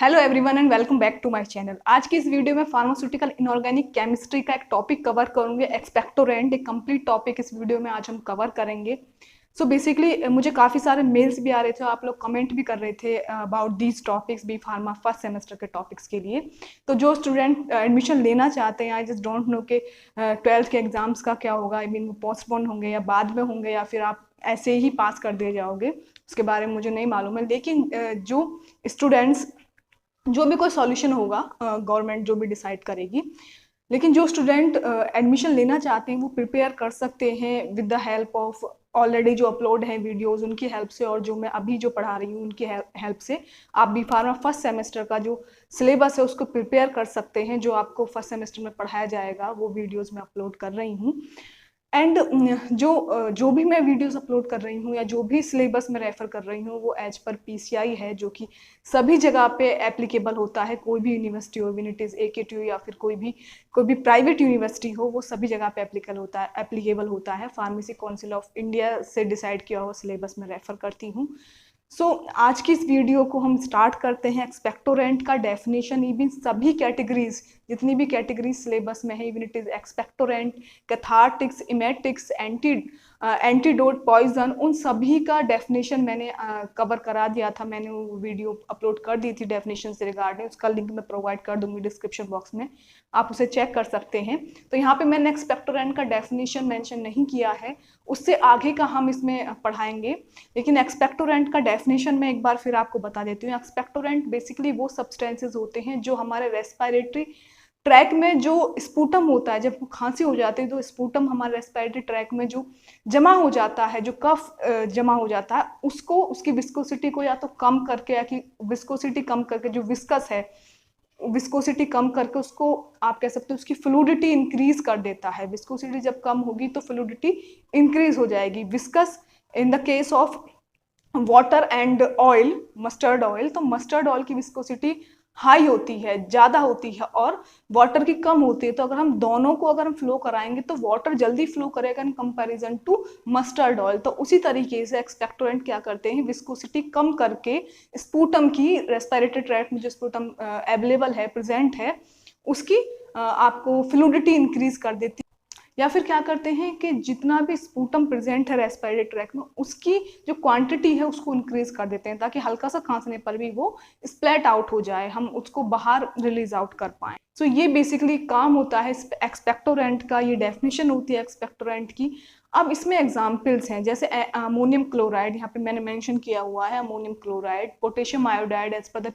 Hello everyone and welcome back to my channel. आज की इस वीडियो में फार्मास्यूटिकल इनऑर्गेनिक केमिस्ट्री का एक टॉपिक कवर करूंगे, एक्सपेक्टोरेंट। एक कंप्लीट टॉपिक इस वीडियो में आज हम कवर करेंगे। सो बेसिकली मुझे काफ़ी सारे मेल्स भी आ रहे थे, आप लोग कमेंट भी कर रहे थे about these topics, B pharma first semester के टॉपिक्स के लिए। तो जो स्टूडेंट एडमिशन लेना चाहते हैं, आई जस्ट डोंट नो कि 12th के एग्जाम्स का क्या होगा। आई मीन वो पोस्टपोन होंगे या बाद में होंगे या फिर आप ऐसे ही पास कर दिए जाओगे, उसके बारे में मुझे नहीं मालूम है। लेकिन जो स्टूडेंट्स, जो भी कोई सॉल्यूशन होगा गवर्नमेंट जो भी डिसाइड करेगी, लेकिन जो स्टूडेंट एडमिशन लेना चाहते हैं वो प्रिपेयर कर सकते हैं with the help of already जो अपलोड है वीडियोस, उनकी हेल्प से, और जो मैं अभी जो पढ़ा रही हूँ उनकी हेल्प से आप बी फार्मा फर्स्ट सेमेस्टर का जो सिलेबस है उसको प्रिपेयर कर सकते हैं। जो आपको फर्स्ट सेमेस्टर में पढ़ाया जाएगा वो वीडियोस मैं अपलोड कर रही हूँ। एंड जो भी मैं वीडियोस अपलोड कर रही हूँ या जो भी सिलेबस में रेफर कर रही हूँ वो एज पर पीसीआई है, जो कि सभी जगह पे एप्लीकेबल होता है। कोई भी यूनिवर्सिटी हो, इट इज़ AKTU या फिर कोई भी प्राइवेट यूनिवर्सिटी हो, वो सभी जगह पे एप्लीकेबल होता है। फार्मेसी काउंसिल ऑफ इंडिया से डिसाइड किया हुआ सिलेबस में रेफर करती हूँ। आज की इस वीडियो को हम स्टार्ट करते हैं। एक्सपेक्टोरेंट का डेफिनेशन, इवन सभी कैटेगरीज, जितनी भी कैटेगरीज सिलेबस में है, even it is expectorant, cathartics, emetics, antidote, poison, उन सभी का डेफिनेशन मैंने कवर करा दिया था। मैंने वो वीडियो अपलोड कर दी थी डेफिनेशन से रिगार्डिंग, उसका लिंक मैं प्रोवाइड कर दूंगी डिस्क्रिप्शन बॉक्स में, आप उसे चेक कर सकते हैं। तो यहाँ पे मैंने एक्सपेक्टोरेंट का डेफिनेशन मेंशन नहीं किया है, उससे आगे का हम इसमें पढ़ाएंगे। लेकिन एक्सपेक्टोरेंट का डेफिनेशन मैं एक बार फिर आपको बता देती हूँ। एक्सपेक्टोरेंट बेसिकली वो सब्सटेंसेस होते हैं जो हमारे रेस्पिरेटरी ट्रैक में, जो स्पूटम होता है, जब खांसी हो जाती है तो स्पूटम हमारे रेस्पिरेटरी ट्रैक में जो जमा हो जाता है, जो कफ जमा हो जाता है, उसको, उसकी विस्कोसिटी को या तो कम करके, या कि विस्कोसिटी कम करके, जो विस्कस है विस्कोसिटी कम करके उसको आप कह सकते हो उसकी फ्लूइडिटी इंक्रीज कर देता है। विस्कोसिटी जब कम होगी तो फ्लूइडिटी इंक्रीज हो जाएगी। Viscous in the case of water and oil, mustard oil, तो मस्टर्ड ऑयल की विस्कोसिटी हाई होती है, ज़्यादा होती है, और वाटर की कम होती है। तो अगर हम दोनों को अगर हम फ्लो कराएंगे तो वाटर जल्दी फ्लो करेगा in comparison to mustard oil. तो उसी तरीके से एक्सपेक्टोरेंट क्या करते हैं, विस्कोसिटी कम करके स्पूटम की, रेस्पिरेटरी ट्रैक्ट में जो स्पूटम अवेलेबल है, प्रेजेंट है, उसकी आपको फ्लूइडिटी इंक्रीज कर देती है। या फिर क्या करते हैं कि जितना भी स्पूटम प्रेजेंट है रेस्पिरेटरी ट्रैक में, उसकी जो क्वांटिटी है उसको इंक्रीज कर देते हैं, ताकि हल्का सा खांसने पर भी वो स्प्लेट आउट हो जाए, हम उसको बाहर रिलीज आउट कर पाएं। ये बेसिकली काम होता है एक्सपेक्टोरेंट का, ये डेफिनेशन होती है एक्सपेक्टोरेंट की। अब इसमें एग्जाम्पल्स हैं, जैसे अमोनियम क्लोराइड, यहाँ पे मैंने मेंशन किया हुआ है ammonium chloride, potassium iodide, as per the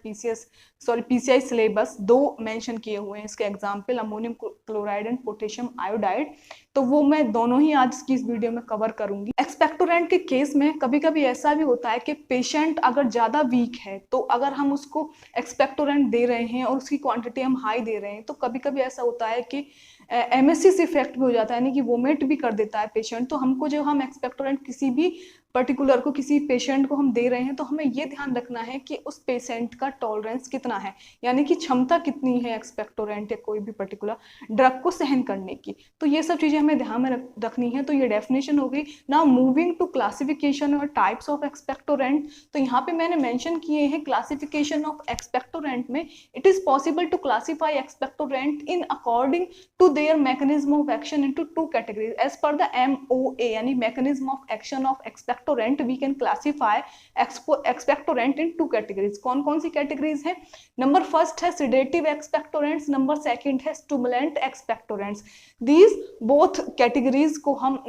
PCI syllabus दो मेंशन किए हुए हैं इसके example, ammonium chloride and potassium iodide. तो वो मैं दोनों ही आज की इस वीडियो में कवर करूंगी। एक्सपेक्टोरेंट के केस में कभी कभी ऐसा भी होता है कि पेशेंट अगर ज़्यादा वीक है, तो अगर हम उसको एक्सपेक्टोरेंट दे रहे हैं और उसकी क्वांटिटी हम हाई दे रहे हैं, तो कभी कभी ऐसा होता है कि MSC इफेक्ट भी हो जाता है, यानी कि वोमिट भी कर देता है पेशेंट। तो हमको, जो हम एक्सपेक्टोरेंट किसी भी पर्टिकुलर को, किसी पेशेंट को हम दे रहे हैं, तो हमें ये ध्यान रखना है कि उस पेशेंट का टॉलरेंस कितना है, यानी कि क्षमता कितनी है एक्सपेक्टोरेंट या कोई भी पर्टिकुलर ड्रग को सहन करने की। तो ये सब चीज़ें हमें ध्यान में रखनी है। तो ये डेफिनेशन हो गई। नाउ मूविंग टू क्लासिफिकेशन और टाइप्स ऑफ एक्सपेक्टोरेंट। तो यहाँ पे मैंने मेंशन किए हैं क्लासिफिकेशन ऑफ एक्सपेक्टोरेंट में, it is possible to classify expectorant in according to their mechanism of action into two categories as per the MOA, यानी mechanism of action of expectorant. We can classify expectorant in two categories. कौन कौन सी categories है? Number first है sedative expectorants, number second है stimulant expectorants. These both categories को हम,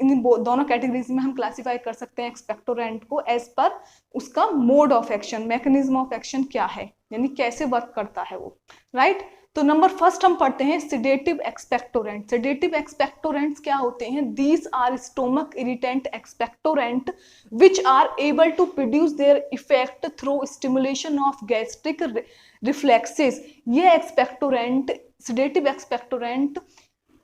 इन दोनों कैटेगरीज में हम क्लासीफाई कर सकते हैं एक्सपेक्टोरेंट को एज पर उसका mode of action, mechanism of action क्या है, यानी कैसे वर्क करता है वो, राइट। तो नंबर फर्स्ट हम पढ़ते हैं सिडेटिव एक्सपेक्टोरेंट। सिडेटिव एक्सपेक्टोरेंट्स क्या होते हैं? These are stomach irritant expectorant which are able to produce their effect through stimulation of gastric reflexes. ये expectorant, sedative expectorant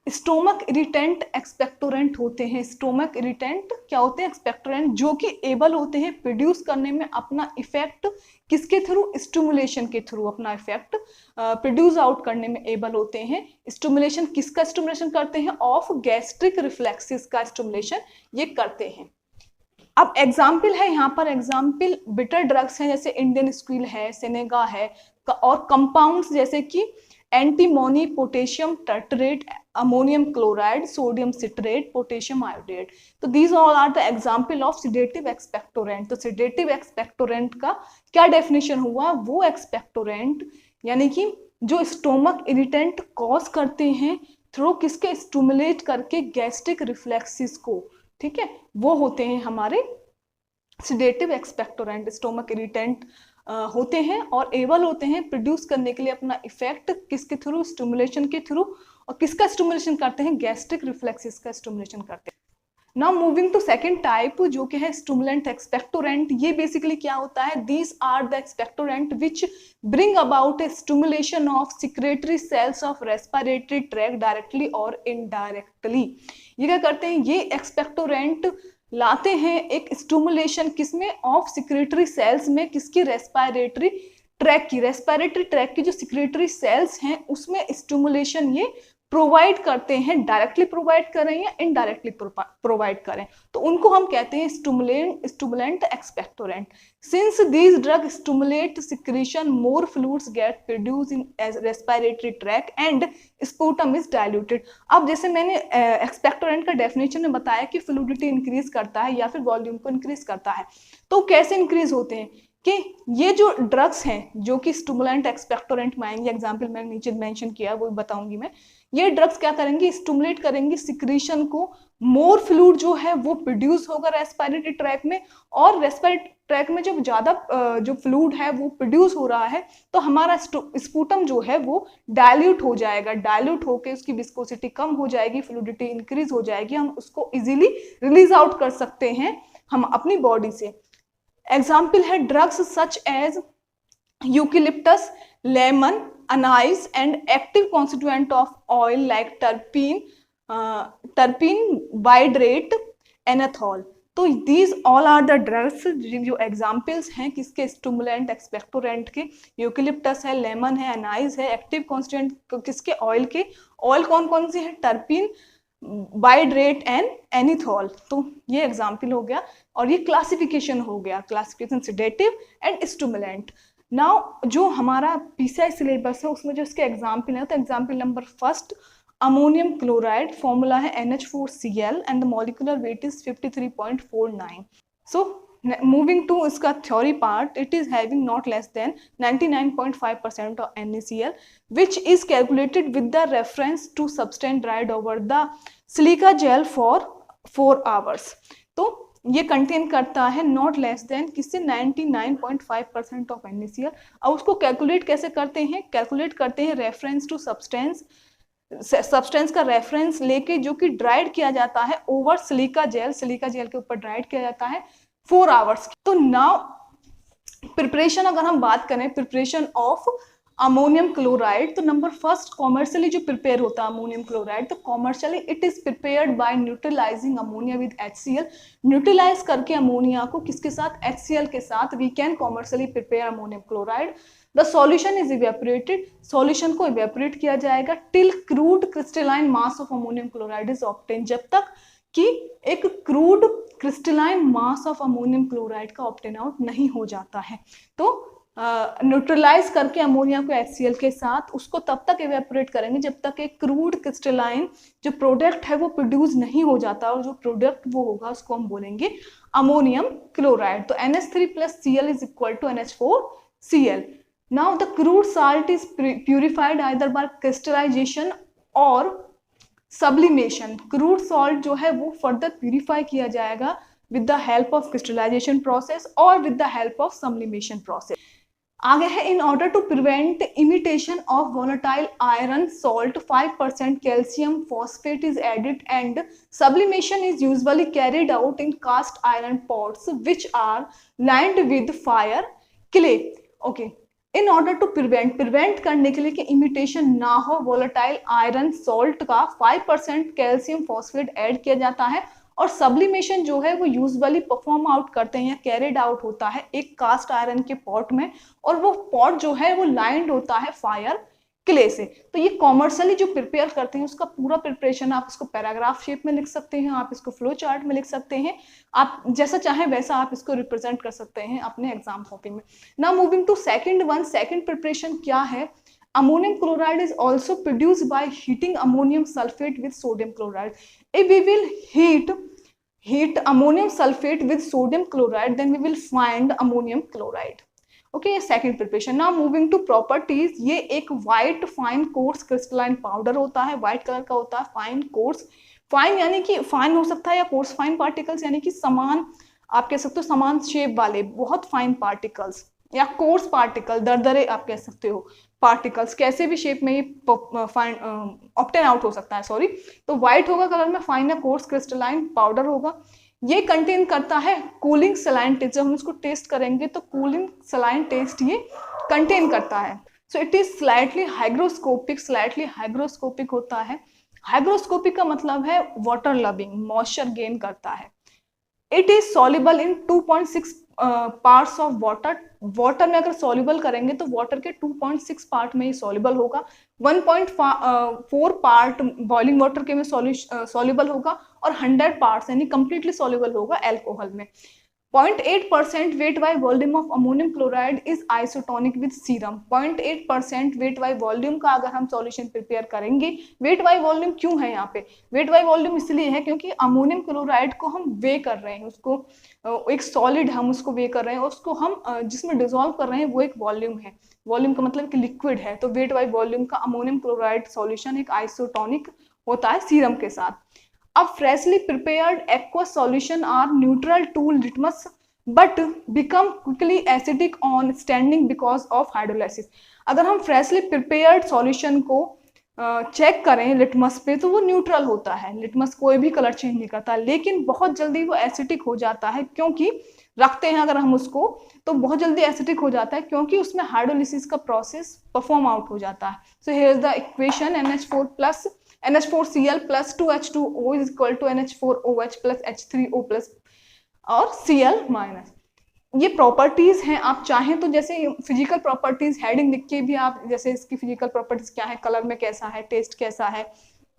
stomach irritant expectorant होते हैं। स्टोमक इरिटेंट क्या होते हैं? एक्सपेक्टोरेंट जो कि एबल होते हैं प्रोड्यूस करने में अपना इफेक्ट, किसके थ्रू? स्टिमुलेशन के थ्रू अपना इफेक्ट प्रोड्यूस आउट करने में एबल होते हैं। स्टिमुलेशन किसका स्टिमुलेशन करते हैं? ऑफ गैस्ट्रिक रिफ्लेक्सेस का स्टिमुलेशन ये करते हैं। अब एग्जाम्पल है यहाँ पर, एग्जाम्पल बिटर ड्रग्स हैं जैसे इंडियन स्क्विल है, सेनेगा है, और कंपाउंड्स जैसे कि antimony, potassium tartrate, ammonium chloride, sodium citrate, potassium iodate. तो these all are the example of sedative expectorant. तो सिडेटिव एक्सपेक्टोरेंट का क्या डेफिनेशन हुआ? वो एक्सपेक्टोरेंट यानी कि जो स्टोमक इरिटेंट कॉज करते हैं थ्रू किसके, स्टिमुलेट करके गैस्ट्रिक रिफ्लेक्सिस को, ठीक है, वो होते हैं हमारे सिडेटिव एक्सपेक्टोरेंट। स्टोमक इरिटेंट होते हैं और एबल होते हैं प्रोड्यूस करने के लिए अपना इफेक्ट किसके थ्रू, स्टिमुलेशन के थ्रू। और किसका स्टिमुलेशन करते हैं? गैस्ट्रिक रिफ्लेक्सिस का स्टिमुलेशन करते हैं। Now moving to second type जो कि है स्टिमुलेंट एक्सपेक्टोरेंट। ये बेसिकली क्या होता है? These are the expectorant which bring about a stimulation of secretory cells of respiratory tract directly और इनडायरेक्टली। ये क्या करते हैं? ये एक्सपेक्टोरेंट लाते हैं एक स्टिमुलेशन किसमें, ऑफ सिक्रेटरी सेल्स में, किसकी, रेस्पिरेटरी ट्रैक की। रेस्पिरेटरी ट्रैक की जो सिक्रेटरी सेल्स हैं उसमें स्टिमुलेशन ये प्रोवाइड करते हैं, डायरेक्टली प्रोवाइड करें या इनडायरेक्टली प्रोवाइड करें, तो उनको हम कहते हैं stimulant expectorant. Since these drug stimulate secretion, more fluids get produce in respiratory tract and sputum is diluted. अब जैसे मैंने एक्सपेक्टोरेंट का डेफिनेशन में बताया कि फ्लूइडिटी इंक्रीज करता है या फिर वॉल्यूम को इंक्रीज करता है, तो कैसे इंक्रीज होते हैं कि ये जो ड्रग्स हैं जो कि स्टिमुलेंट एक्सपेक्टोरेंट में आएंगे, एग्जाम्पल मैंने नीचे मेंशन किया वो बताऊंगी मैं, ये ड्रग्स क्या करेंगे, स्टिमुलेट करेंगे सिक्रीशन को, मोर फ्लूइड जो है वो प्रोड्यूस होगा रेस्पिरेटरी ट्रैक में, और रेस्पिरेटरी ट्रैक में जब ज्यादा जो फ्लूइड है वो प्रोड्यूस हो रहा है तो हमारा स्पूटम जो है वो डायल्यूट हो जाएगा, डायल्यूट होकर उसकी विस्कोसिटी कम हो जाएगी, फ्लूइडिटी इंक्रीज हो जाएगी, हम उसको इजीली रिलीज आउट कर सकते हैं हम अपनी बॉडी से। एग्जाम्पल है drugs such as eucalyptus, lemon, anise and active constituent of oil like terpin hydrate, anethole. तो these all are the drugs जो एग्जाम्पल्स हैं किसके, स्टिमुलेंट एक्सपेक्टोरेंट के। यूकेलिप्टस है, लेमन है, अनाइस है, एक्टिव कॉन्स्टिट्यूएंट किसके, ऑयल के। ऑयल कौन कौन सी है? Terpin, hydrate and anethole. तो ये एग्जाम्पल हो गया और ये क्लासिफिकेशन हो गया, classification sedative and stimulant. Now जो हमारा पीसीआई सिलेबस है उसमें जो इसके एग्जाम्पल है, तो example number first ammonium chloride, formula है NH4Cl and the molecular weight is 53.49। So moving to इसका theory part, it is having not less than 99.5% of NaCl which is calculated with the reference to substance dried over the silica gel for 4 hours। तो ये contain करता है not less then किससे, 99.5% of NaCl। अब उसको calculate कैसे करते हैं? कैलकुलेट करते हैं रेफरेंस टू सब्सटेंस का रेफरेंस लेके जो कि ड्राइड किया जाता है ओवर सिलिका जेल के ऊपर ड्राइड किया जाता है 4 आवर्स। तो नाउ प्रिपरेशन अगर हम बात करें, प्रिपरेशन ऑफ अमोनियम क्लोराइड, तो नंबर फर्स्ट कॉमर्शियली जो प्रिपेयर होता है अमोनियम क्लोराइड, तो commercially it is prepared by neutralizing ammonia with HCl। Neutralize करके अमोनिया को किसके साथ, HCl के साथ we can commercially prepare ammonium chloride. The solution is evaporated, solution को इवेपोरेट किया जाएगा till crude crystalline mass of ammonium chloride is obtain, जब तक कि एक crude crystalline mass of ammonium chloride का ऑब्टेन आउट नहीं हो जाता है। तो न्यूट्रलाइज करके अमोनिया को HCl के साथ उसको तब तक इवेपोरेट करेंगे जब तक एक क्रूड क्रिस्टलाइन जो प्रोडक्ट है वो प्रोड्यूस नहीं हो जाता, और जो प्रोडक्ट वो होगा उसको हम बोलेंगे अमोनियम क्लोराइड। तो NH3+Cl is equal to NH4Cl। Now the crude salt is purified either by crystallisation और सब्लिमेशन। क्रूड सॉल्ट जो है वो फर्दर प्यूरिफाई किया जाएगा with the help of crystallisation process और with the help of sublimation process. आगे है in order to prevent imitation of volatile iron salt 5% calcium phosphate is added and sublimation is usually carried out in cast iron pots which are lined with fire clay. Okay, in order to prevent करने के लिए कि imitation ना हो, volatile iron salt का 5% calcium phosphate add किया जाता है, और सब्लिमेशन जो है वो यूजुअली परफॉर्म आउट करते हैं या कैरिड आउट होता है एक कास्ट आयरन के पॉट में, और वो पॉट जो है वो लाइंड होता है फायर क्ले से। तो ये कॉमर्शियली जो प्रिपेयर करते हैं उसका पूरा प्रिपरेशन आप इसको पैराग्राफ शेप में लिख सकते हैं, आप इसको फ्लो चार्ट में लिख सकते हैं, आप जैसा चाहें वैसा आप इसको रिप्रेजेंट कर सकते हैं अपने एग्जाम कॉपी में। Now moving to second one, second preparation क्या है? Ammonium chloride is also produced by heating ammonium sulphate with sodium chloride. If we will heat ammonium sulfate with sodium chloride, then we will find ammonium chloride. Okay, ये second preparation. Now moving to properties, ये एक white fine coarse crystalline powder होता है, white colour का होता है, fine course. Fine यानी कि फाइन हो सकता है, या कोर्स फाइन पार्टिकल्स यानी कि समान, आप कह सकते हो समान शेप वाले बहुत फाइन पार्टिकल्स, या कोर्स पार्टिकल दरदरे आप कह सकते हो पार्टिकल्स, कैसे भी शेप में ये फाइन ऑब्टेन आउट हो सकता है, सॉरी। तो व्हाइट होगा कलर में, फाइन या कोर्स क्रिस्टलाइन पाउडर होगा। ये कंटेन करता है कूलिंग सलाइन टेस्ट। जब हम इसको टेस्ट करेंगे तो कूलिंग सलाइन टेस्ट ये कंटेन करता है। So it is slightly hygroscopic, slightly hygroscopic होता है। हाइग्रोस्कोपिक का मतलब है वाटर लविंग, मॉइस्चर गेन करता है। It is soluble in 2.6 parts of water. Water में अगर सॉल्युबल करेंगे तो वाटर के 2.6 पार्ट में ही सॉल्युबल होगा। 1.4 पार्ट बॉइलिंग वाटर के में सॉल्युबल होगा, और 100 पार्ट्स यानी कंप्लीटली सॉल्युबल होगा अल्कोहल में। 0.8% weight by volume of ammonium chloride is isotonic with serum. 0.8% weight by volume का अगर हम सॉल्यूशन प्रिपेयर करेंगे, वेट बाय वॉल्यूम क्यों है यहाँ पे? वेट बाय वॉल्यूम इसलिए है क्योंकि अमोनियम क्लोराइड को हम वे कर रहे हैं, उसको एक सॉलिड हम उसको वे कर रहे हैं, उसको हम जिसमें डिजोल्व कर रहे हैं वो एक वॉल्यूम है। वॉल्यूम का मतलब कि लिक्विड है, तो वेट बाय वॉल्यूम का अमोनियम क्लोराइड सॉल्यूशन एक आइसोटोनिक होता है सीरम के साथ। A freshly prepared aqueous solution are neutral to litmus but become quickly acidic on standing because of hydrolysis। अगर हम freshly prepared solution को चेक करें लिटमस पे तो वो न्यूट्रल होता है, लिटमस कोई भी कलर चेंज नहीं करता, लेकिन बहुत जल्दी वो एसिडिक हो जाता है, क्योंकि रखते हैं अगर हम उसको तो बहुत जल्दी एसिडिक हो जाता है, क्योंकि उसमें हाइड्रोलिसिस का प्रोसेस परफॉर्म आउट हो जाता है। So here is the equation NH4Cl plus 2H2O is equal to NH4OH plus H3O plus और Cl माइनस। ये प्रॉपर्टीज हैं, आप चाहें तो जैसे फिजिकल प्रॉपर्टीज हेडिंग लिख के भी आप, जैसे इसकी फिजिकल प्रॉपर्टीज क्या है, कलर में कैसा है, टेस्ट कैसा है,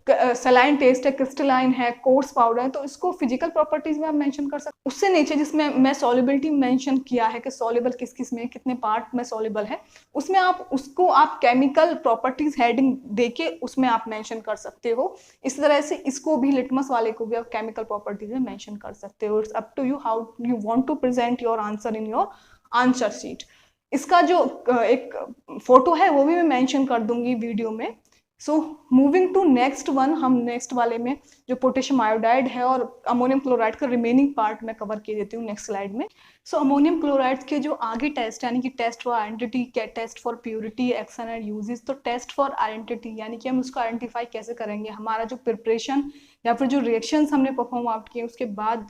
सलाइन टेस्ट है, क्रिस्टलाइन है, कोर्स पाउडर है, तो इसको फिजिकल प्रॉपर्टीज में आप मेंशन कर सकते हैं। उससे नीचे जिसमें मैं सॉल्युबिलिटी मेंशन किया है कि सॉल्युबल किस किस में, कितने पार्ट में सॉल्युबल है, उसमें आप उसको आप केमिकल प्रॉपर्टीज हेडिंग देके उसमें आप मेंशन कर सकते हो। इस तरह से इसको भी, लिटमस वाले को भी आप केमिकल प्रॉपर्टीज में मेंशन कर सकते हो। It's up to you how you want to present your answer in your answer sheet. इसका जो एक फोटो है वो भी मैं मेंशन कर दूंगी वीडियो में। So moving to next one, हम नेक्स्ट वाले में जो पोटेशियम आयोडाइड है और अमोनियम क्लोराइड का रिमेनिंग पार्ट में कवर किए देती हूँ नेक्स्ट स्लाइड में। सो अमोनियम क्लोराइड के जो आगे टेस्ट यानी कि test for identity, test for purity, action and uses. तो टेस्ट फॉर आइडेंटिटी यानी कि हम उसको आइडेंटिफाई कैसे करेंगे, हमारा जो प्रिपरेशन या फिर जो रिएक्शंस हमने परफॉर्म आउट किए उसके बाद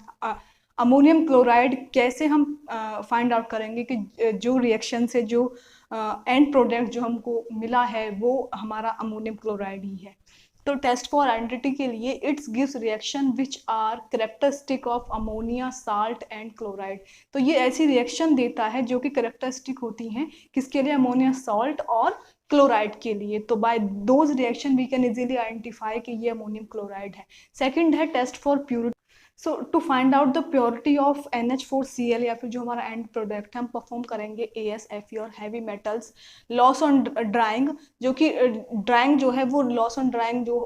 अमोनियम क्लोराइड कैसे हम फाइंड आउट करेंगे कि जो रिएक्शन से जो एंड प्रोडक्ट जो हमको मिला है वो हमारा अमोनियम क्लोराइड ही है। तो टेस्ट फॉर आइडेंटिटी के लिए it's gives reaction which are characteristic of ammonia, salt and chloride. तो ये ऐसी रिएक्शन देता है जो कि कैरेक्टरिस्टिक होती हैं किसके लिए, अमोनिया, सॉल्ट और क्लोराइड के लिए। तो by those reaction we can easily identify कि ये अमोनियम क्लोराइड है। सेकंड है test for purity. So to find out the purity of NH4Cl या फिर जो हमारा एंड प्रोडक्ट है, हम परफॉर्म करेंगे AsFe और heavy metals loss on drawing, जो कि ड्राइंग जो है वो लॉस ऑन ड्राइंग जो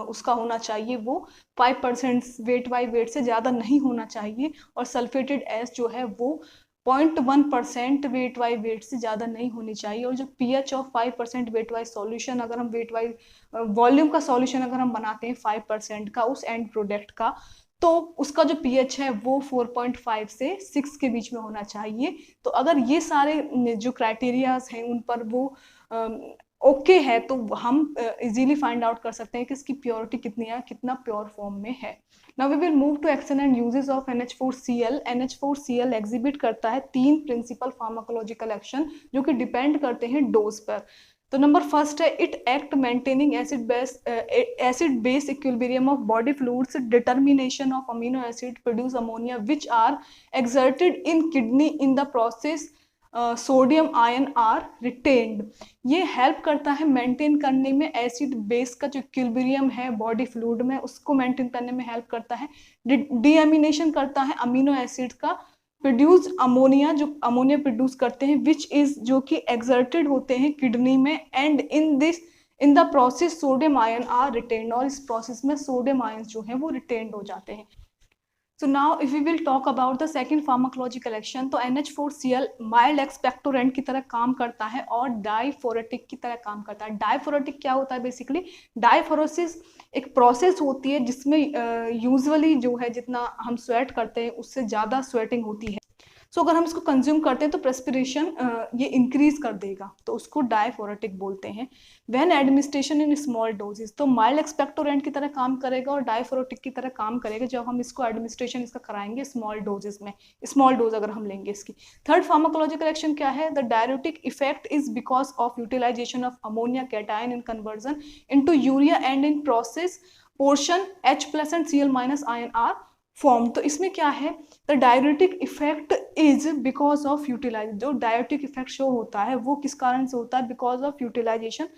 उसका होना चाहिए वो 5% वेट बाई वेट से ज़्यादा नहीं होना चाहिए, और सल्फेटेड एस जो है वो 0.1% वेट बाई वेट से ज़्यादा नहीं होनी चाहिए। और जो pH of 5% wait wise solution, अगर हम वेट वाइज वॉल्यूम का सॉल्यूशन अगर हम बनाते हैं 5% का उस एंड प्रोडक्ट का, तो उसका जो pH है वो 4.5 से 6 के बीच में होना चाहिए। तो अगर ये सारे जो क्राइटेरियाज हैं उन पर वो ओके है तो हम इजीली फाइंड आउट कर सकते हैं कि इसकी प्योरिटी कितनी है, कितना प्योर फॉर्म में है। Now we will move to action and uses of NH4Cl। NH4Cl exhibit करता है 3 प्रिंसिपल फार्माकोलॉजिकल एक्शन जो कि डिपेंड करते हैं डोज पर। तो नंबर फर्स्ट है it act maintaining acid base equilibrium of body fluids, determination of amino acid produce ammonia which are excreted in kidney in the process sodium ion are retained. ये help करता है maintain करने में acid base का जो equilibrium है body fluid में, उसको मेंटेन करने में हेल्प करता है। डीएमिनेशन करता है अमीनो एसिड का, प्रोड्यूस अमोनिया, जो अमोनिया प्रोड्यूस करते हैं, विच इज जो कि एक्सर्टेड होते हैं किडनी में, and in the process sodium ion are retained, और इस प्रोसेस में सोडियम आयन जो है वो रिटेन्ड हो जाते हैं। So now if we will talk about the second pharmacological action, तो NH4Cl माइल्ड एक्सपेक्टोरेंट की तरह काम करता है और डाइफोरेटिक की तरह काम करता है। डाइफोरेटिक क्या होता है? बेसिकली डाइफोरोसिस एक प्रोसेस होती है जिसमें यूजुअली जो है जितना हम स्वेट करते हैं उससे ज़्यादा स्वेटिंग होती है। सो अगर हम इसको कंज्यूम करते हैं तो प्रेस्पिरेशन ये इंक्रीज कर देगा, तो उसको डाइफोरेटिक बोलते हैं। When administration in small doses, तो माइल्ड एक्सपेक्टोरेंट की तरह काम करेगा और डाइफोरेटिक की तरह काम करेगा जब हम इसको एडमिनिस्ट्रेशन इसका कराएंगे स्मॉल डोजेस में, स्मॉल डोज अगर हम लेंगे इसकी। थर्ड फार्माकोलॉजिकल एक्शन क्या है? The diuretic effect is because of utilization of ammonia cation in conversion into urea and in process portion H+ and Cl- ion are form. तो इसमें क्या है? The diuretic effect is because of utilize, जो diuretic effect show होता है वो किस कारण से होता है? Because of utilization.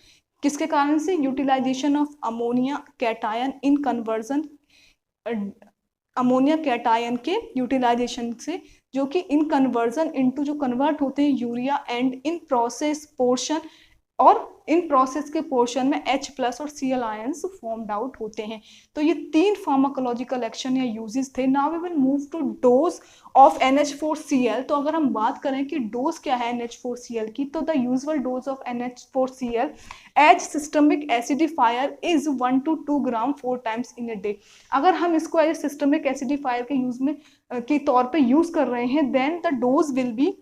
किसके कारण से? Utilization of ammonia cation in conversion, ammonia cation के यूटिलाइजेशन से, जो कि इन कन्वर्जन इनटू जो कन्वर्ट होते हैं urea, and in process portion, और इन प्रोसेस के पोर्शन में H+ और Cl आयंस फॉर्म्ड आउट होते हैं। तो ये 3 फार्माकोलॉजिकल एक्शन या यूजेस थे। Now we will move to dose of NH4Cl। तो अगर हम बात करें कि डोज क्या है NH4Cl की, तो the usual dose of NH4Cl as systemic acidifier is 1 to 2 gram 4 times in a day. अगर हम इसको एज सिस्टमिक एसिडिफायर के यूज में के तौर पे यूज कर रहे हैं, then the dose will be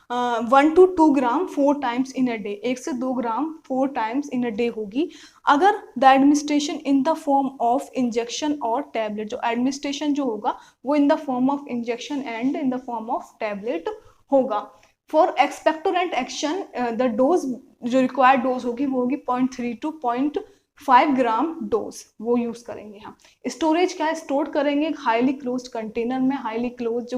1 to 2 gram 4 times in a day, 1 से 2 gram 4 times in a day होगी। अगर the administration in the form of injection और टैबलेट, जो एडमिनिस्ट्रेशन जो होगा वो in the form of injection and in the form of tablet होगा। For expectorant action the dose जो रिक्वायर्ड डोज होगी वो होगी 0.3 to 0.5 ग्राम डोज, वो यूज करेंगे हम। स्टोरेज क्या है? स्टोर करेंगे हाईली क्लोज्ड कंटेनर में, हाईली क्लोज जो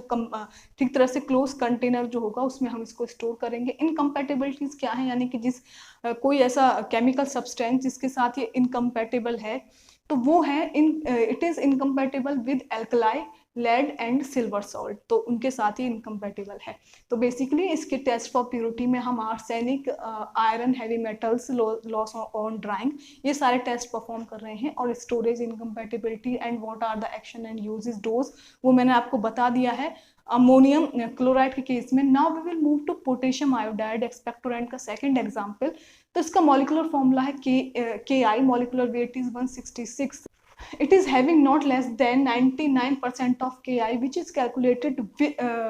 ठीक तरह से क्लोज कंटेनर जो होगा उसमें हम इसको स्टोर करेंगे। इनकम्पैटिबिलिटीज क्या है? यानी कि जिस कोई ऐसा केमिकल सब्सटेंस जिसके साथ ये इनकम्पैटिबल है, तो वो है it is incompatible with alkali, lead and silver salt, तो उनके साथ ही इनकम्पैटिबल है। तो बेसिकली इसके टेस्ट फॉर प्योरिटी में हम arsenic, iron, heavy metals, loss on drying, ये सारे टेस्ट परफॉर्म कर रहे हैं। और storage, incompatibility and what are the action and uses, dose, वो मैंने आपको बता दिया है अमोनियम क्लोराइड के केस में। Now we will move to potassium iodide, expectorant का सेकंड एग्जांपल। तो इसका मॉलिक्यूलर फॉर्मूला है Ki, molecular weight is 166। It is having not less than 99% of Ki, which is calculated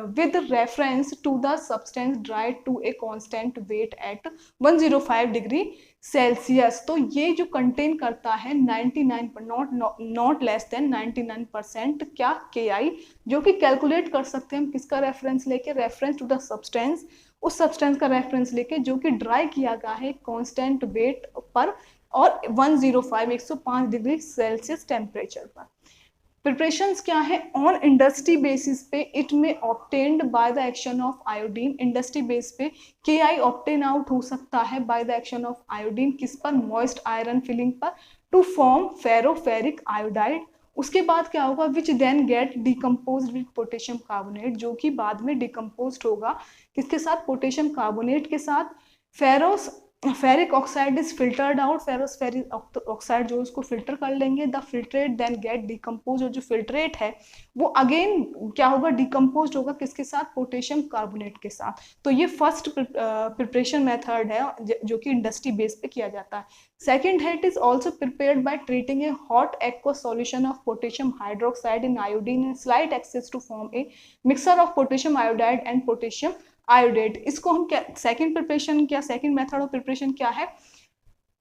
with reference to the substance dried to a constant weight at 105 degree Celsius. तो ये जो contain करता है 99 not less then 99% क्या? Ki, जो कि calculate कर सकते हैं हम किसका रेफरेंस लेके? रेफरेंस टू द सब्सटेंस, उस सब्सटेंस का रेफरेंस लेके जो कि ड्राई किया गया है कॉन्स्टेंट वेट पर और 105 डिग्री सेल्सियस टेम्परेचर पर। प्रिपरेशंस क्या है? ऑन इंडस्ट्री बेसिस पे इट में obtained by the action of iodine. Industry base पे Ki ऑब्टेन आउट हो सकता है by the action of iodine, किस पर? मॉइस्ट आयरन फिलिंग पर, टू फॉर्म फेरोफेरिक आयोडाइड। उसके बाद क्या होगा? Which then get decompose with potassium carbonate, जो कि बाद में डिकम्पोज होगा किसके साथ? पोटेशियम कार्बोनेट के साथ। Ferric oxide is filtered out, ferric oxide जो उसको फिल्टर कर लेंगे। The filtrate then get decompose, और जो फिल्ट्रेट है वो अगेन क्या होगा? डिकम्पोज होगा किसके साथ? पोटेशियम कार्बोनेट के साथ। तो ये फर्स्ट प्रिपरेशन मेथड है जो कि इंडस्ट्री बेस पे किया जाता है। सेकेंड है it is also prepared by treating a hot aqueous solution of potassium hydroxide in iodine in slight excess to form a mixer of potassium iodide and potassium iodate. इसको हम क्या second preparation, क्या second method of preparation क्या है?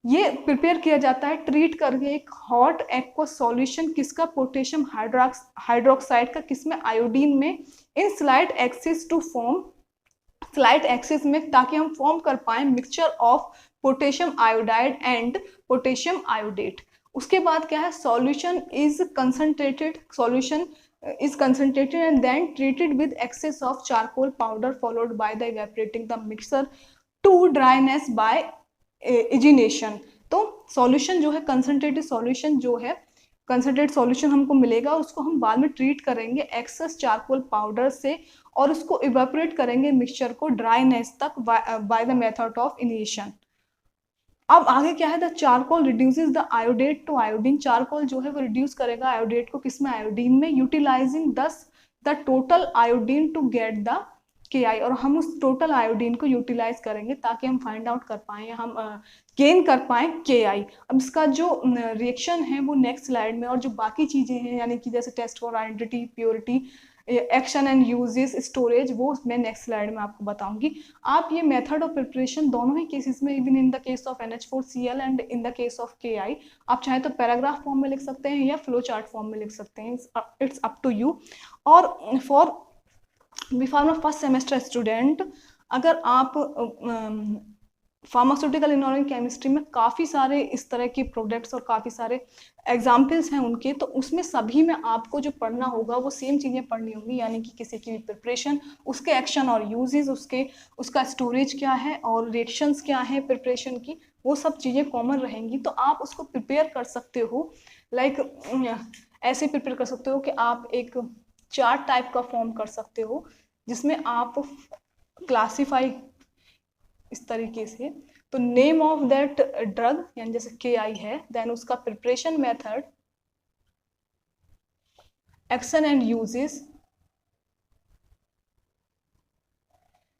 ये prepare किया जाता है ट्रीट करके एक हॉट एक्वस सॉल्यूशन किसका? पोटेशियम हाइड्रोक्साइड का, किसमें? आयोडीन में, in slight excess to form, slight excess में, ताकि हम फॉर्म कर पाए mixture of potassium iodide and potassium iodate. उसके बाद क्या है? Solution is concentrated, solution is concentrated and then treated with excess of charcoal powder followed by the evaporating the mixture to dryness by एजिनेशन। तो solution जो है, concentrated solution जो है, concentrate solution हमको मिलेगा, उसको हम बाद में ट्रीट करेंगे एक्सेस चारकोल पाउडर से और उसको इवेपोरेट करेंगे मिक्सचर को ड्राईनेस तक by the method of initiation. अब आगे क्या है, the charcoal reduces the iodate to iodine. Charcoal जो है वो रिड्यूस करेगा आयोडेट को, किसमें, आयोडीन में, utilizing thus the total iodine to get the KI। और हम उस टोटल आयोडीन को यूटिलाइज करेंगे ताकि हम फाइंड आउट कर पाए, हम गेन कर पाए KI। अब इसका जो रिएक्शन है वो नेक्स्ट स्लाइड में, और जो बाकी चीजें हैं यानी कि जैसे test for identity, purity, action and uses, storage, वो मैं नेक्स्ट स्लाइड में आपको बताऊंगी। आप ये मेथड ऑफ प्रिपरेशन दोनों ही केसेस में, even in the case of NH4Cl and in the case of KI, आप चाहे तो पैराग्राफ फॉर्म में लिख सकते हैं या फ्लो चार्ट फॉर्म में लिख सकते हैं, इट्स अप टू यू। और for B pharma first semester student, अगर आप फार्मास्यूटिकल इनऑर्गेनिक केमिस्ट्री में काफ़ी सारे इस तरह के प्रोडक्ट्स और काफ़ी सारे एग्जाम्पल्स हैं उनके, तो उसमें सभी में आपको जो पढ़ना होगा वो सेम चीज़ें पढ़नी होंगी, यानी कि किसी की भी प्रिपरेशन, उसके एक्शन और यूजेस, उसका स्टोरेज क्या है और रिएक्शंस क्या है प्रिपरेशन की, वो सब चीज़ें कॉमन रहेंगी। तो आप उसको प्रिपेयर कर सकते हो, लाइक ऐसे प्रिपेयर कर सकते हो कि आप एक चार्ट टाइप का फॉर्म कर सकते हो जिसमें आप क्लासीफाई इस तरीके से, तो नेम ऑफ दैट ड्रग यानी जैसे KI है, देन उसका preparation method, action and uses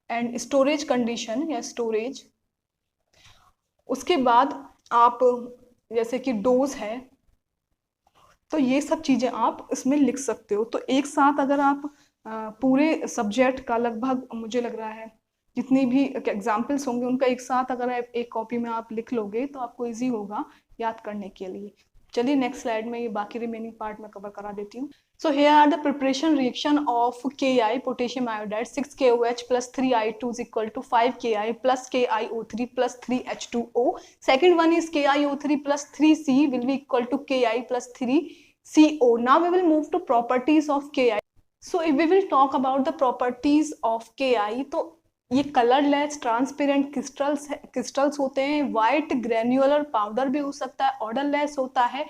and storage condition या स्टोरेज। उसके बाद आप जैसे कि डोज है, तो ये सब चीज़ें आप इसमें लिख सकते हो। तो एक साथ अगर आप पूरे सब्जेक्ट का लगभग, मुझे लग रहा है जितनी भी एग्जाम्पल्स होंगे उनका एक साथ अगर एक कॉपी में आप लिख लोगे तो आपको इजी होगा याद करने के लिए। चलिए नेक्स्ट स्लाइड में ये बाकी रिमेनिंग पार्ट में कवर करा देती हूँ। So here are the preparation reaction of KI, potassium iodide, 6KOH plus 3I2 is equal to 5KI plus KiO3 plus 3H2O. Second one is KiO3 plus 3C will be equal to Ki plus 3CO. Now we will move to properties of KI. So if we will talk about the properties of KI, तो ये colourless transparent crystals होते हैं, white granular powder भी हो सकता है, odourless होता है,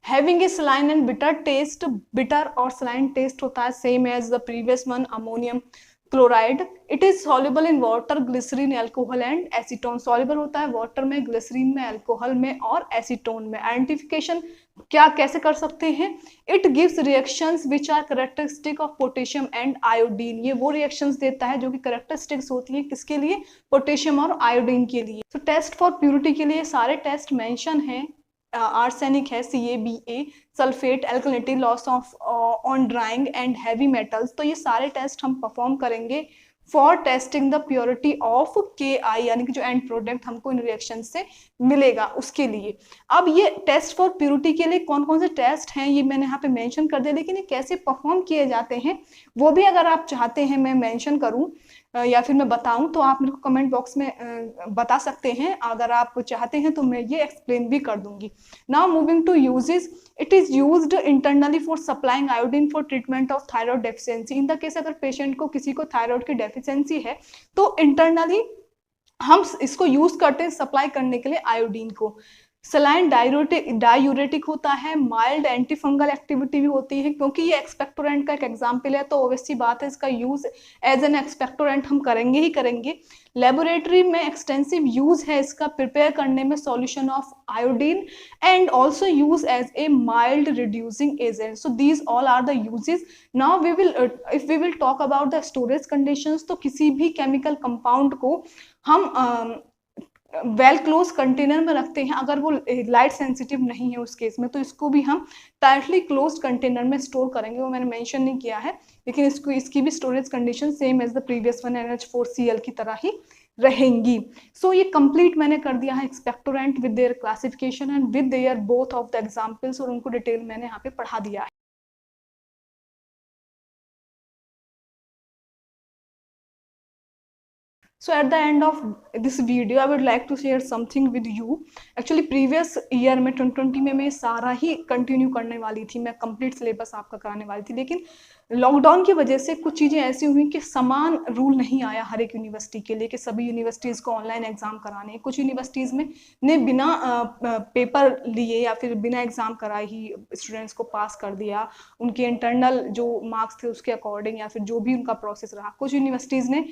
having a saline and bitter taste, bitter और सलाइन टेस्ट होता है, same as the previous one, ammonium chloride. It is soluble in water, glycerine, alcohol and acetone. Soluble होता है वाटर में, ग्लिसरीन में, एल्कोहल में और एसीटोन में। आइडेंटिफिकेशन क्या कैसे कर सकते हैं, it gives reactions which are characteristic of potassium and iodine. ये वो रिएक्शंस देता है जो कि कैरेक्टरिस्टिक्स होती है किसके लिए, पोटेशियम और आयोडीन के लिए। तो टेस्ट फॉर प्यूरिटी के लिए सारे टेस्ट मेंशन हैं, आर्सेनिक है, CaBa, sulphate, alkalinity, loss of on drawing and heavy metals. तो ये सारे टेस्ट हम परफॉर्म करेंगे for testing the purity of KI, यानी कि जो एंड प्रोडक्ट हमको इन रिएक्शन से मिलेगा उसके लिए। अब ये टेस्ट फॉर प्योरिटी के लिए कौन कौन से टेस्ट हैं ये मैंने यहाँ पे मेंशन कर दिया, लेकिन ये कैसे परफॉर्म किए जाते हैं वो भी अगर आप चाहते हैं मैं मेंशन करूँ या फिर मैं बताऊं तो आप मेरे को कमेंट बॉक्स में बता सकते हैं। अगर आप चाहते हैं तो मैं ये एक्सप्लेन भी कर दूंगी। Now moving to uses, it is used internally for supplying iodine for treatment of thyroid deficiency. In the case अगर पेशेंट को किसी को थायराइड की डेफिशिएंसी है तो इंटरनली हम इसको यूज करते हैं सप्लाई करने के लिए आयोडीन को। सलाइन डायूरेटिक होता है, माइल्ड एंटी फंगल एक्टिविटी भी होती है, क्योंकि ये एक्सपेक्टोरेंट का एक एग्जाम्पल है तो ऑब्वियसली बात है इसका यूज एज एन एक्सपेक्टोरेंट हम करेंगे ही करेंगे। लेबोरेटरी में एक्सटेंसिव यूज है इसका प्रिपेयर करने में solution of iodine and also use as a mild reducing agent. So these all are the uses. Now we will if we will talk about the storage conditions, तो किसी भी chemical compound को हम well close container में रखते हैं, अगर वो लाइट सेंसिटिव नहीं है उस केस में तो इसको भी हम टाइटली क्लोज्ड कंटेनर में स्टोर करेंगे, वो मैंने मेंशन नहीं किया है, लेकिन इसकी भी storage condition same as the previous one NH4Cl की तरह ही रहेंगी। सो ये कंप्लीट मैंने कर दिया है expectorant with their classification and with their both of the examples, और उनको डिटेल मैंने यहाँ पे पढ़ा दिया है। So at the end of this video I would like to share something with you. Actually previous year में 2020 में मैं सारा ही कंटिन्यू करने वाली थी, मैं कंप्लीट सिलेबस आपका कराने वाली थी, लेकिन लॉकडाउन की वजह से कुछ चीज़ें ऐसी हुई कि समान रूल नहीं आया हर एक यूनिवर्सिटी के लिए कि सभी यूनिवर्सिटीज़ को ऑनलाइन एग्ज़ाम कराने हैं। कुछ यूनिवर्सिटीज़ में ने बिना पेपर लिए या फिर बिना एग्ज़ाम कराए ही स्टूडेंट्स को पास कर दिया, उनके इंटरनल जो मार्क्स थे उसके अकॉर्डिंग या फिर जो भी उनका प्रोसेस रहा। कुछ यूनिवर्सिटीज़ ने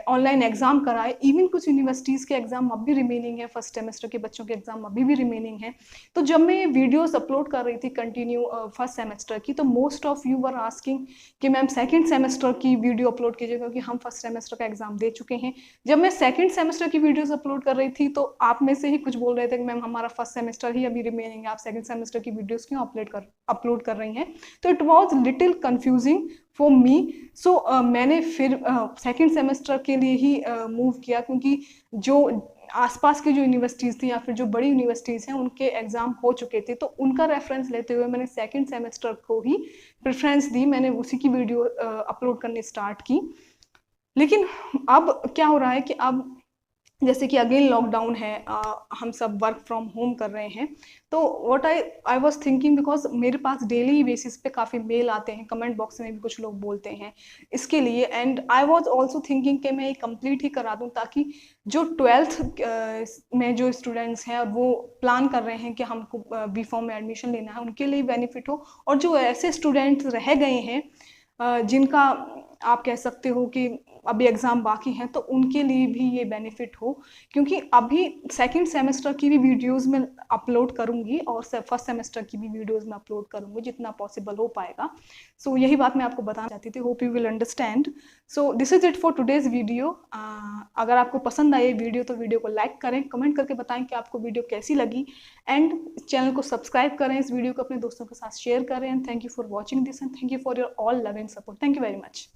ऑनलाइन एग्ज़ाम कराए, इवन कुछ यूनिवर्सिटीज़ के एग्ज़ाम अब भी रिमेनिंग है, फर्स्ट सेमेस्टर के बच्चों के एग्ज़ाम अभी भी रिमेनिंग है। तो जब मैं ये वीडियोस अपलोड कर रही थी कंटिन्यू फर्स्ट सेमेस्टर की, तो most of you were asking कि मैम सेकंड सेमेस्टर की वीडियो अपलोड कीजिए क्योंकि हम फर्स्ट सेमेस्टर का एग्ज़ाम दे चुके हैं। जब मैं सेकंड सेमेस्टर की वीडियोस अपलोड कर रही थी तो आप में से ही कुछ बोल रहे थे कि मैम हमारा फर्स्ट सेमेस्टर ही अभी रिमेनिंग है, आप सेकंड सेमेस्टर की वीडियोस क्यों अपलोड कर रही हैं। तो it was little confusing for me. So मैंने फिर सेकंड सेमेस्टर के लिए ही मूव किया, क्योंकि जो आसपास की जो यूनिवर्सिटीज़ थी या फिर जो बड़ी यूनिवर्सिटीज़ हैं उनके एग्ज़ाम हो चुके थे, तो उनका रेफरेंस लेते हुए मैंने सेकंड सेमेस्टर को ही प्रेफरेंस दी, मैंने उसी की वीडियो अपलोड करनी स्टार्ट की। लेकिन अब क्या हो रहा है कि अब जैसे कि अगेन लॉकडाउन है, हम सब वर्क फ्रॉम होम कर रहे हैं, तो what I was thinking, because मेरे पास डेली बेसिस पे काफ़ी मेल आते हैं, कमेंट बॉक्स में भी कुछ लोग बोलते हैं इसके लिए, and I was also thinking कि मैं ये कंप्लीट ही करा दूं ताकि जो 12th में जो स्टूडेंट्स हैं और वो प्लान कर रहे हैं कि हमको बी फॉर्म में एडमिशन लेना है, उनके लिए बेनिफिट हो, और जो ऐसे स्टूडेंट्स रह गए हैं जिनका आप कह सकते हो कि अभी एग्ज़ाम बाकी हैं, तो उनके लिए भी ये बेनिफिट हो, क्योंकि अभी सेकंड सेमेस्टर की भी वीडियोस में अपलोड करूंगी और फर्स्ट सेमेस्टर की भी वीडियोस में अपलोड करूंगी जितना पॉसिबल हो पाएगा। सो यही बात मैं आपको बताना चाहती थी, hope you will understand. So this is it for today's video. अगर आपको पसंद आई वीडियो तो वीडियो को लाइक करें, कमेंट करके बताएं कि आपको वीडियो कैसी लगी, एंड चैनल को सब्सक्राइब करें, इस वीडियो को अपने दोस्तों के साथ शेयर करें। And thank you for watching this, and thank you for your all love and support. Thank you very much.